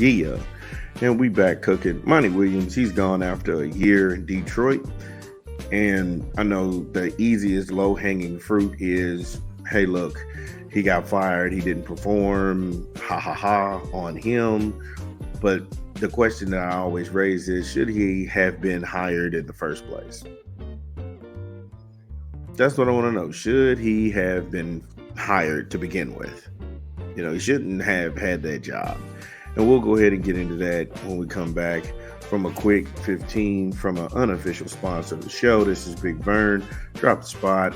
Yeah. And we back cooking. Monte Williams, he's gone after a year in Detroit. And I know the easiest low-hanging fruit is, hey, look, he got fired. He didn't perform. Ha ha ha on him. But the question that I always raise is, should he have been hired in the first place? That's what I want to know. Should he have been hired to begin with? He shouldn't have had that job. And we'll go ahead and get into that when we come back from a quick 15 from an unofficial sponsor of the show. This is Big Vern. Drop the spot.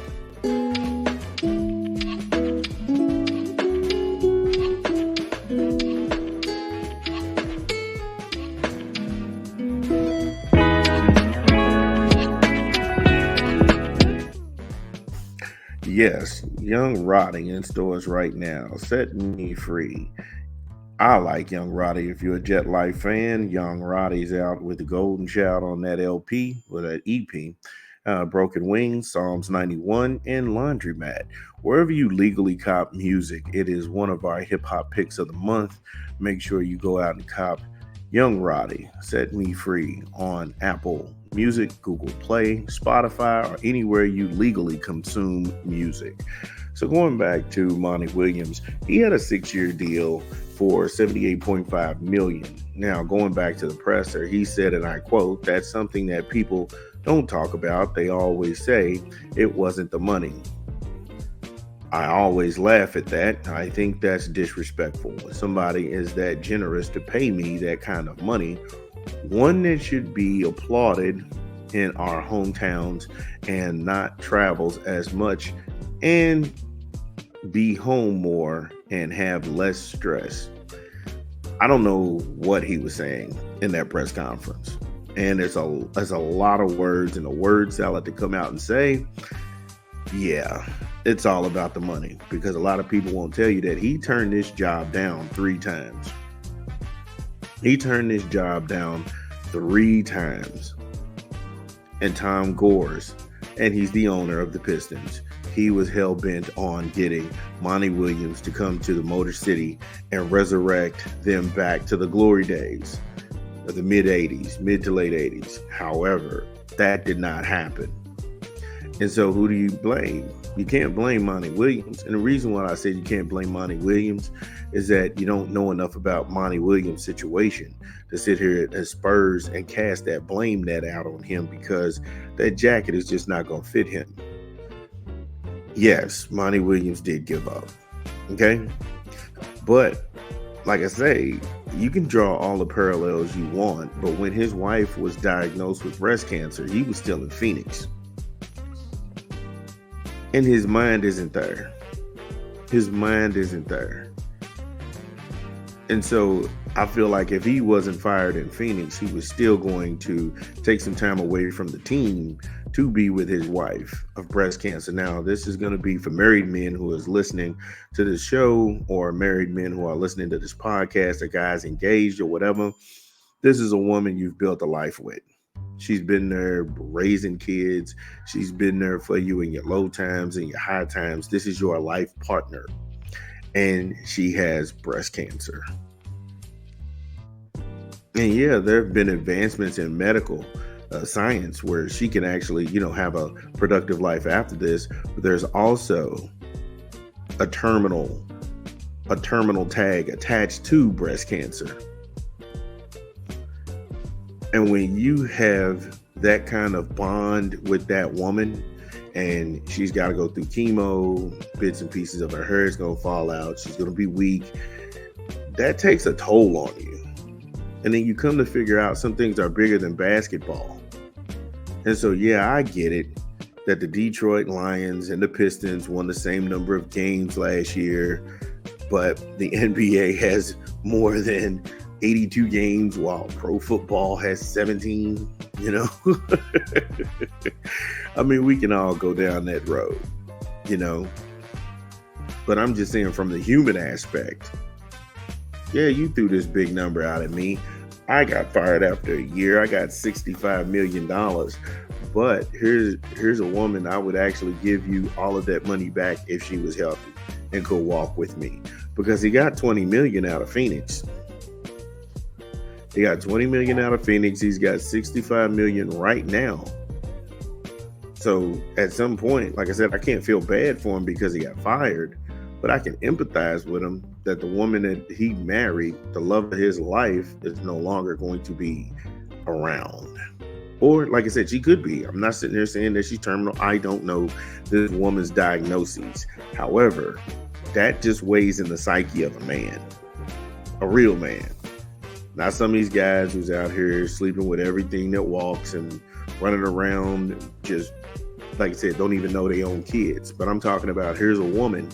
Yes, Young Roddy in stores right now. Set me free. I like Young Roddy. If you're a Jet Life fan, Young Roddy's out with the Golden Child on that LP or that EP. Broken Wings, Psalms 91, and Laundromat. Wherever you legally cop music, it is one of our hip hop picks of the month. Make sure you go out and cop Young Roddy, Set Me Free on Apple Music, Google Play, Spotify, or anywhere you legally consume music. So going back to Monte Williams, he had a 6-year deal for $78.5 million. Now, going back to the presser, he said, and I quote, "That's something that people don't talk about. They always say it wasn't the money. I always laugh at that. I think that's disrespectful. When somebody is that generous to pay me that kind of money, one that should be applauded in our hometowns and not travels as much and be home more and have less stress." I don't know what he was saying in that press conference. And there's a lot of words and a word salad to come out and say, yeah, it's all about the money, because a lot of people won't tell you that he turned this job down 3 times. He turned this job down 3 times. And Tom Gores, and he's the owner of the Pistons, he was hell-bent on getting Monte Williams to come to the Motor City and resurrect them back to the glory days of the mid to late 80s. However, that did not happen. And so who do you blame? You can't blame Monte Williams. And the reason why I said you can't blame Monte Williams is that you don't know enough about Monte Williams' situation to sit here at Spurs and cast that blame net out on him, because that jacket is just not going to fit him. Yes, Monte Williams did give up. Okay? But like I say, you can draw all the parallels you want, but when his wife was diagnosed with breast cancer, he was still in Phoenix. And his mind isn't there. His mind isn't there. And so I feel like if he wasn't fired in Phoenix, he was still going to take some time away from the team to be with his wife of breast cancer. Now, this is going to be for married men who is listening to this show, or married men who are listening to this podcast, or guys engaged or whatever. This is a woman you've built a life with. She's been there raising kids. She's been there for you in your low times and your high times. This is your life partner. And she has breast cancer. And yeah, there have been advancements in medical science where she can actually, have a productive life after this. But there's also a terminal tag attached to breast cancer. And when you have that kind of bond with that woman, and she's got to go through chemo, bits and pieces of her hair is going to fall out, she's going to be weak, that takes a toll on you. And then you come to figure out some things are bigger than basketball. And so, yeah, I get it that the Detroit Lions and the Pistons won the same number of games last year, but the NBA has more than 82 games while pro football has 17, I mean, we can all go down that road, but I'm just saying, from the human aspect, yeah, you threw this big number out at me. I got fired after a year. I got $65 million, but here's a woman I would actually give you all of that money back if she was healthy and could walk with me, because he got $20 million out of Phoenix. He got 20 million out of Phoenix. He's got 65 million right now. So at some point, like I said, I can't feel bad for him because he got fired, but I can empathize with him that the woman that he married, the love of his life, is no longer going to be around. Or, like I said, she could be. I'm not sitting there saying that she's terminal. I don't know this woman's diagnoses. However, that just weighs in the psyche of a man, a real man. Not some of these guys who's out here sleeping with everything that walks and running around just, like I said, don't even know they own kids. But I'm talking about, here's a woman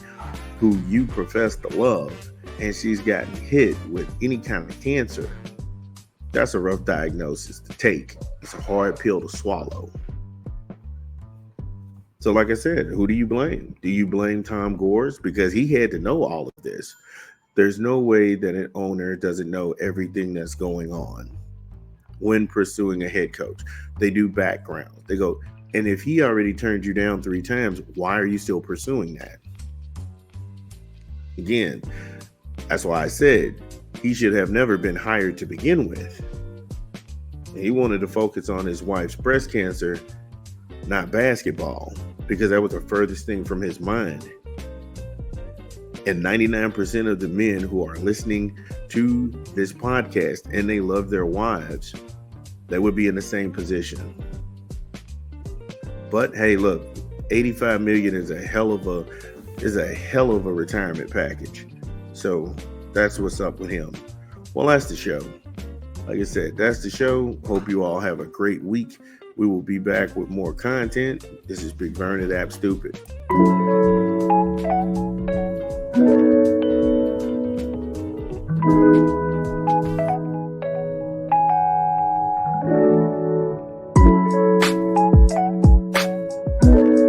who you profess to love, and she's gotten hit with any kind of cancer. That's a rough diagnosis to take. It's a hard pill to swallow. So like I said, who do you blame? Do you blame Tom Gores? Because he had to know all of this. There's no way that an owner doesn't know everything that's going on when pursuing a head coach. They do background. They go, and if he already turned you down 3 times, why are you still pursuing that? Again, that's why I said he should have never been hired to begin with. He wanted to focus on his wife's breast cancer, not basketball, because that was the furthest thing from his mind. And 99% of the men who are listening to this podcast and they love their wives, they would be in the same position. But hey, look, 85 million is a hell of a retirement package. So that's what's up with him. Well, that's the show. Like I said, that's the show. Hope you all have a great week. We will be back with more content. This is Big Vern at App Stupid.